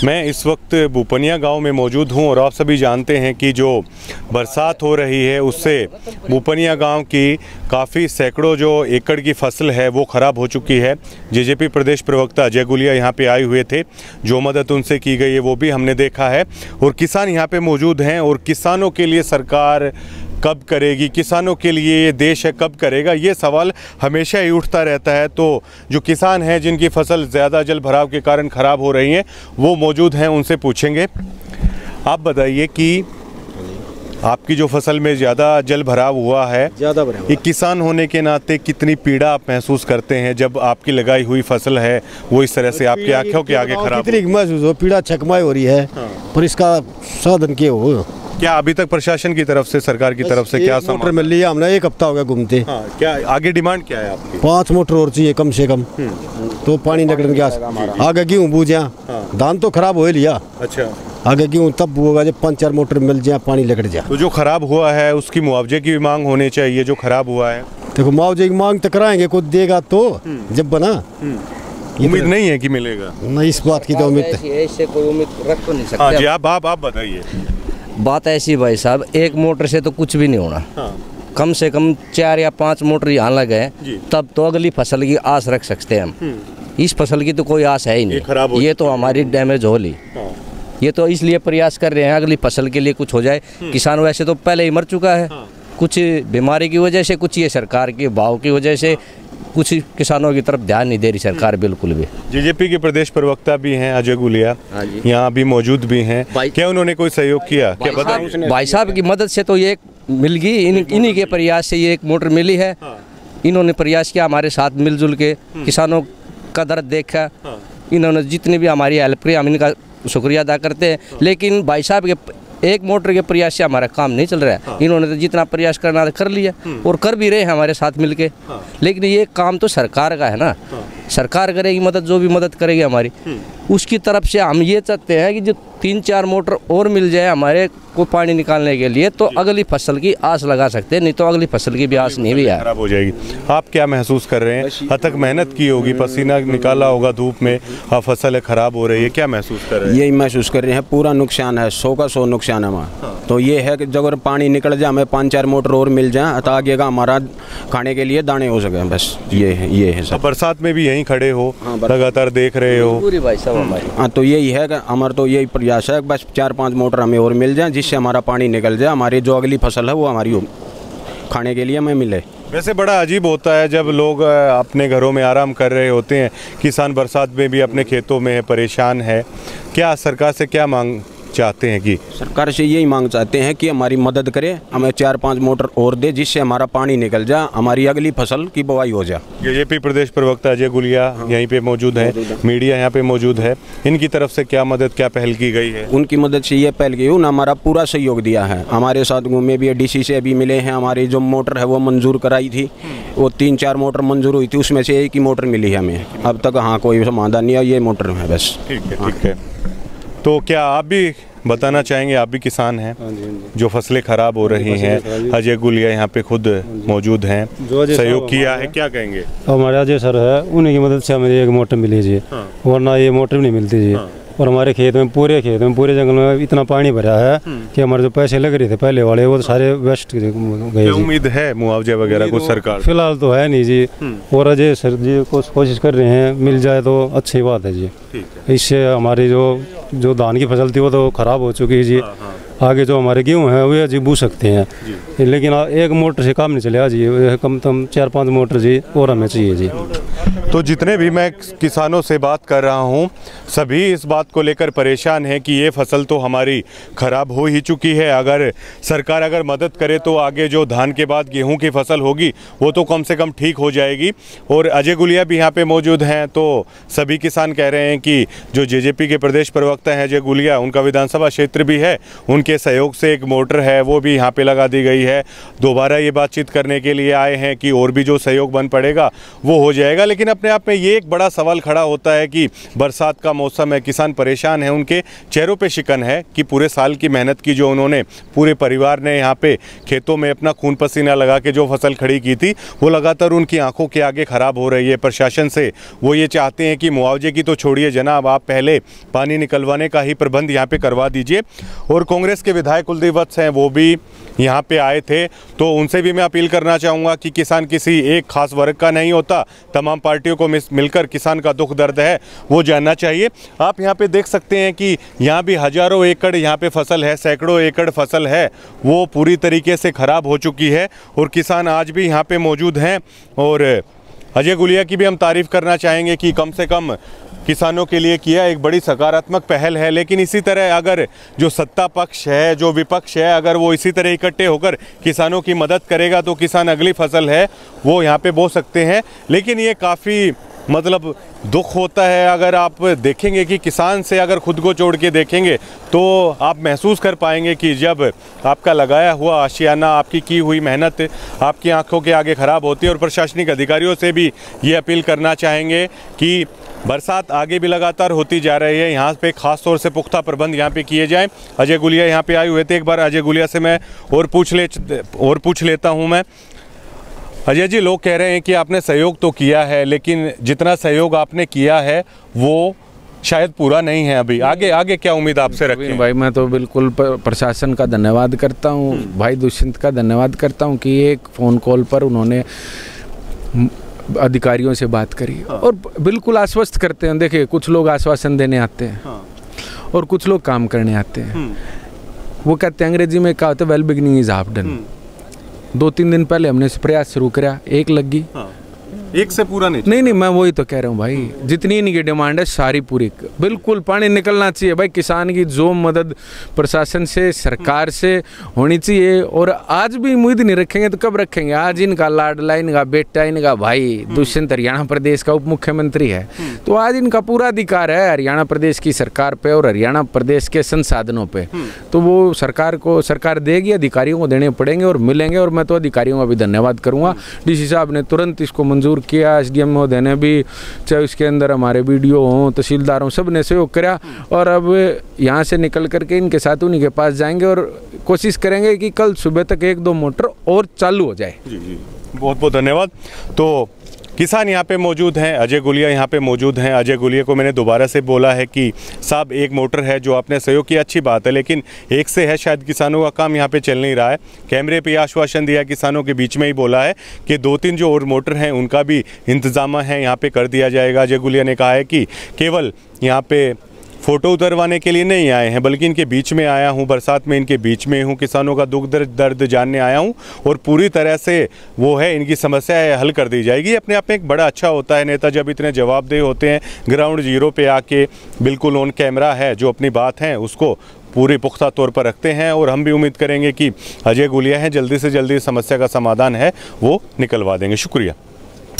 मैं इस वक्त बुपनिया गांव में मौजूद हूं और आप सभी जानते हैं कि जो बरसात हो रही है उससे बुपनिया गांव की काफ़ी सैकड़ों जो एकड़ की फसल है वो ख़राब हो चुकी है। जेजेपी प्रदेश प्रवक्ता अजय गुलिया यहां पे आए हुए थे, जो मदद उनसे की गई है वो भी हमने देखा है और किसान यहां पे मौजूद हैं और किसानों के लिए सरकार कब करेगी, किसानों के लिए ये देश है कब करेगा, ये सवाल हमेशा ही उठता रहता है। तो जो किसान हैं जिनकी फसल ज़्यादा जल भराव के कारण ख़राब हो रही हैं वो मौजूद हैं, उनसे पूछेंगे। आप बताइए कि आपकी जो फसल में ज़्यादा जल भराव हुआ है, एक किसान होने के नाते कितनी पीड़ा आप महसूस करते हैं जब आपकी लगाई हुई फसल है वो इस तरह से आपकी आंखों के आगे खराब? कितनी महसूस हो, पीड़ा चकमाई हो रही है पर इसका साधन क्या हो? क्या अभी तक प्रशासन की तरफ से, सरकार की तरफ से क्या मोटर मिल रही है? हमने एक हफ्ता हो गया घूमते। क्या आगे डिमांड क्या है आपकी? 5 मोटर और चाहिए कम से कम, तो पानी निकलने के आगे गेहूँ बूझा, धान तो खराब हो ही लिया। अच्छा, आगे गेहूँ तब होगा जब 5-4 मोटर मिल जाए, पानी लगट जाए। तो जो खराब हुआ है उसकी मुआवजे की भी मांग होनी चाहिए, जो खराब हुआ है। देखो मुआवजे की मांग तो कराएंगे, कुछ देगा तो जब बना। उम्मीद नहीं है कि मिलेगा? नहीं, इस बात की तो उम्मीद ऐसे कोई उम्मीद रख तो नहीं सकते। हाँ जी, आप बताइए। बात ऐसी भाई साहब, एक मोटर से तो कुछ भी नहीं होना। कम से कम 4 या 5 मोटर यहाँ लगे तब तो अगली फसल की आस रख सकते हैं हम। इस फसल की तो कोई आस है ही नहीं, ये तो हमारी डैमेज हो ली। ये तो इसलिए प्रयास कर रहे हैं अगली फसल के लिए कुछ हो जाए। किसान वैसे तो पहले ही मर चुका है, कुछ बीमारी की वजह से, कुछ ये सरकार के भाव की वजह से, कुछ किसानों की तरफ ध्यान नहीं दे रही सरकार बिल्कुल भी। जेजेपी के प्रदेश प्रवक्ता भी हैं अजय गुलिया, यहाँ भी मौजूद भी हैं, क्या उन्होंने कोई सहयोग किया? क्या बताइए। भाई साहब की मदद से तो ये मिल गई, इन्हीं के प्रयास से ये एक मोटर मिली है। इन्होंने प्रयास किया हमारे साथ मिलजुल के, किसानों का दर्द देखा, इन्होंने जितनी भी हमारी हेल्प की हम इनका शुक्रिया अदा करते हैं। लेकिन भाई साहब के एक मोटर के प्रयास से हमारा काम नहीं चल रहा है। इन्होंने तो जितना प्रयास करना कर लिया और कर भी रहे हैं हमारे साथ मिलके। लेकिन ये काम तो सरकार का है ना, सरकार करेगी मदद, जो भी मदद करेगी हमारी उसकी तरफ से। हम ये चाहते हैं कि जो 3-4 मोटर और मिल जाए हमारे को पानी निकालने के लिए, तो अगली फसल की आस लगा सकते हैं, नहीं तो अगली फसल की भी आस नहीं भी खराब हो जाएगी। आप क्या महसूस कर रहे हैं? अथक मेहनत की होगी, पसीना निकाला होगा धूप में, अब फसल खराब हो रही है, क्या महसूस कर रहे हैं? यही महसूस कर रहे हैं, पूरा नुकसान है, 100 का 100 नुकसान है हमारा। तो ये है कि अगर पानी निकल जाए, हमें 5-4 मोटर और मिल जाए तो आगे का हमारा खाने के लिए दाने हो सके, बस ये है सब। बरसात में भी यहीं खड़े हो, लगातार देख रहे हो पूरी भाई साहब हमारी। हाँ, तो यही है कि हमारा तो यही प्रयास है, बस 4-5 मोटर हमें और मिल जाए जिससे हमारा पानी निकल जाए, हमारी जो अगली फसल है वो हमारी खाने के लिए हमें मिले। वैसे बड़ा अजीब होता है जब लोग अपने घरों में आराम कर रहे होते हैं, किसान बरसात में भी अपने खेतों में है, परेशान है। क्या सरकार से क्या मांग चाहते हैं? कि सरकार से यही मांग चाहते हैं कि हमारी मदद करे, हमें 4-5 मोटर और दे जिससे हमारा पानी निकल जाए, हमारी अगली फसल की बुआई हो जाए। जेजेपी प्रदेश प्रवक्ता अजय गुलिया यहीं पे मौजूद है, मीडिया यहाँ पे मौजूद है, इनकी तरफ से क्या मदद, क्या पहल की गई है? उनकी मदद से ये पहल की उन्होंने हमारा पूरा सहयोग दिया है। हमारे साथ में भी डीसी से भी मिले हैं, हमारी जो मोटर है वो मंजूर कराई थी, वो 3-4 मोटर मंजूर हुई थी, उसमें से एक ही मोटर मिली है हमें अब तक। हाँ, कोई समाधान नहीं है, ये मोटर है बस। ठीक है। तो क्या आप भी बताना चाहेंगे? आप भी किसान हैं, जो फसलें खराब हो रही हैं, अजय गुलिया यहाँ पे खुद मौजूद हैं, सहयोग किया है, क्या कहेंगे? हमारे अजय सर है, उन्हीं की मदद से हमें एक मोटर मिली जी, वरना ये मोटर भी नहीं मिलती जी। और हमारे खेत में, पूरे जंगल में इतना पानी भरा है कि हमारे जो पैसे लग रहे थे पहले वाले वो तो सारे वेस्ट गए। उम्मीद है मुआवजा वगैरह को सरकार? फिलहाल तो है नहीं जी, और अजय सर जी कोशिश कर रहे हैं, मिल जाए तो अच्छी बात है जी। इससे हमारी जो धान की फसल थी वो तो खराब हो चुकी है जी। आगे जो हमारे गेहूँ हैं वे जी बू सकते हैं, लेकिन एक मोटर से काम नहीं चलेगा जी, कम से कम 4-5 मोटर जी और हमें चाहिए जी। तो जितने भी मैं किसानों से बात कर रहा हूं, सभी इस बात को लेकर परेशान हैं कि ये फसल तो हमारी ख़राब हो ही चुकी है। अगर सरकार अगर मदद करे तो आगे जो धान के बाद गेहूं की फसल होगी वो तो कम से कम ठीक हो जाएगी। और अजय गुलिया भी यहाँ पे मौजूद हैं, तो सभी किसान कह रहे हैं कि जो जेजेपी के प्रदेश प्रवक्ता हैं अजय गुलिया, उनका विधानसभा क्षेत्र भी है, उनके सहयोग से एक मोटर है वो भी यहाँ पे लगा दी गई है। दोबारा ये बातचीत करने के लिए आए हैं कि और भी जो सहयोग बन पड़ेगा वो हो जाएगा, लेकिन अपनी अपने आप में ये एक बड़ा सवाल खड़ा होता है कि बरसात का मौसम है, किसान परेशान है, उनके चेहरों पे शिकन है कि पूरे साल की मेहनत की जो उन्होंने, पूरे परिवार ने यहाँ पे खेतों में अपना खून पसीना लगा के जो फसल खड़ी की थी वो लगातार उनकी आंखों के आगे ख़राब हो रही है। प्रशासन से वो ये चाहते हैं कि मुआवजे की तो छोड़िए जनाब, आप पहले पानी निकलवाने का ही प्रबंध यहाँ पे करवा दीजिए। और कांग्रेस के विधायक कुलदीप वत्स हैं, वो भी यहाँ पे आए थे, तो उनसे भी मैं अपील करना चाहूँगा कि किसान किसी एक खास वर्ग का नहीं होता, तमाम पार्टियों को मिलकर किसान का दुख दर्द है वो जानना चाहिए। आप यहाँ पे देख सकते हैं कि यहाँ भी हज़ारों एकड़ यहाँ पे फसल है, सैकड़ों एकड़ फसल है, वो पूरी तरीके से ख़राब हो चुकी है और किसान आज भी यहाँ पे मौजूद हैं। और अजय गुलिया की भी हम तारीफ़ करना चाहेंगे कि कम से कम किसानों के लिए किया एक बड़ी सकारात्मक पहल है। लेकिन इसी तरह अगर जो सत्ता पक्ष है, जो विपक्ष है, अगर वो इसी तरह इकट्ठे होकर किसानों की मदद करेगा तो किसान अगली फसल है वो यहाँ पे बो सकते हैं। लेकिन ये काफ़ी मतलब दुख होता है, अगर आप देखेंगे कि किसान से अगर खुद को जोड़ के देखेंगे तो आप महसूस कर पाएंगे कि जब आपका लगाया हुआ आशियाना, आपकी की हुई मेहनत आपकी आंखों के आगे ख़राब होती है। और प्रशासनिक अधिकारियों से भी ये अपील करना चाहेंगे कि बरसात आगे भी लगातार होती जा रही है, यहाँ पे खास तौर से पुख्ता प्रबंध यहाँ पे किए जाएं। अजय गुलिया यहाँ पे आए हुए थे, एक बार अजय गुलिया से मैं और पूछ लेता हूँ मैं। अजय जी, लोग कह रहे हैं कि आपने सहयोग तो किया है, लेकिन जितना सहयोग आपने किया है वो शायद पूरा नहीं है अभी। आगे क्या उम्मीद आपसे रखते हैं? भाई मैं तो बिल्कुल प्रशासन का धन्यवाद करता हूँ, भाई दुष्यंत का धन्यवाद करता हूँ कि एक फ़ोन कॉल पर उन्होंने अधिकारियों से बात करी और बिल्कुल आश्वस्त करते हैं। देखिए, कुछ लोग आश्वासन देने आते हैं और कुछ लोग काम करने आते हैं। वो कहते हैं, अंग्रेजी में कहा होता है, well beginning is half done. 2-3 दिन पहले हमने प्रयास शुरू किया, एक लगी, एक से पूरा नहीं। नहीं, मैं वही तो कह रहा हूँ भाई, जितनी इनकी डिमांड है सारी पूरी, बिल्कुल पानी निकलना चाहिए भाई। किसान की जो मदद प्रशासन से, सरकार से होनी चाहिए। और आज भी उम्मीद नहीं रखेंगे तो कब रखेंगे? आज इनका लाडला, इनका बेटा, इनका भाई दुष्यंत हरियाणा प्रदेश का उप मुख्यमंत्री है, तो आज इनका पूरा अधिकार है हरियाणा प्रदेश की सरकार पे और हरियाणा प्रदेश के संसाधनों पे। तो वो सरकार देगी, अधिकारियों को देने पड़ेंगे और मिलेंगे। और मैं तो अधिकारियों का भी धन्यवाद करूँगा, डीसी साहब ने तुरंत इसको मंजूर किया, एसडीएम महोदय ने भी, चाहे उसके अंदर हमारे बीडीओ हों, तहसीलदार हों, सब ने सहयोग किया। और अब यहाँ से निकल करके इनके साथ उन्हीं के पास जाएंगे और कोशिश करेंगे कि कल सुबह तक 1-2 मोटर और चालू हो जाए। जी, बहुत बहुत धन्यवाद। तो किसान यहाँ पे मौजूद हैं, अजय गुलिया यहाँ पे मौजूद हैं। अजय गुलिया को मैंने दोबारा से बोला है कि साहब, एक मोटर है जो आपने सहयोग किया, अच्छी बात है, लेकिन एक से है शायद किसानों का काम यहाँ पे चल नहीं रहा है। कैमरे पे आश्वासन दिया, किसानों के बीच में ही बोला है कि 2-3 जो और मोटर हैं उनका भी इंतजाम है, यहाँ पे कर दिया जाएगा। अजय गुलिया ने कहा है कि केवल यहाँ पे फ़ोटो उतरवाने के लिए नहीं आए हैं, बल्कि इनके बीच में आया हूँ, बरसात में इनके बीच में हूँ, किसानों का दुख दर्द जानने आया हूँ और पूरी तरह से वो है इनकी समस्या है हल कर दी जाएगी। अपने आप में एक बड़ा अच्छा होता है नेता जब इतने जवाबदेह होते हैं, ग्राउंड जीरो पे आके बिल्कुल ऑन कैमरा है, जो अपनी बात है उसको पूरी पुख्ता तौर पर रखते हैं। और हम भी उम्मीद करेंगे कि अजय गुलिया हैं जल्दी से जल्दी समस्या का समाधान है वो निकलवा देंगे। शुक्रिया।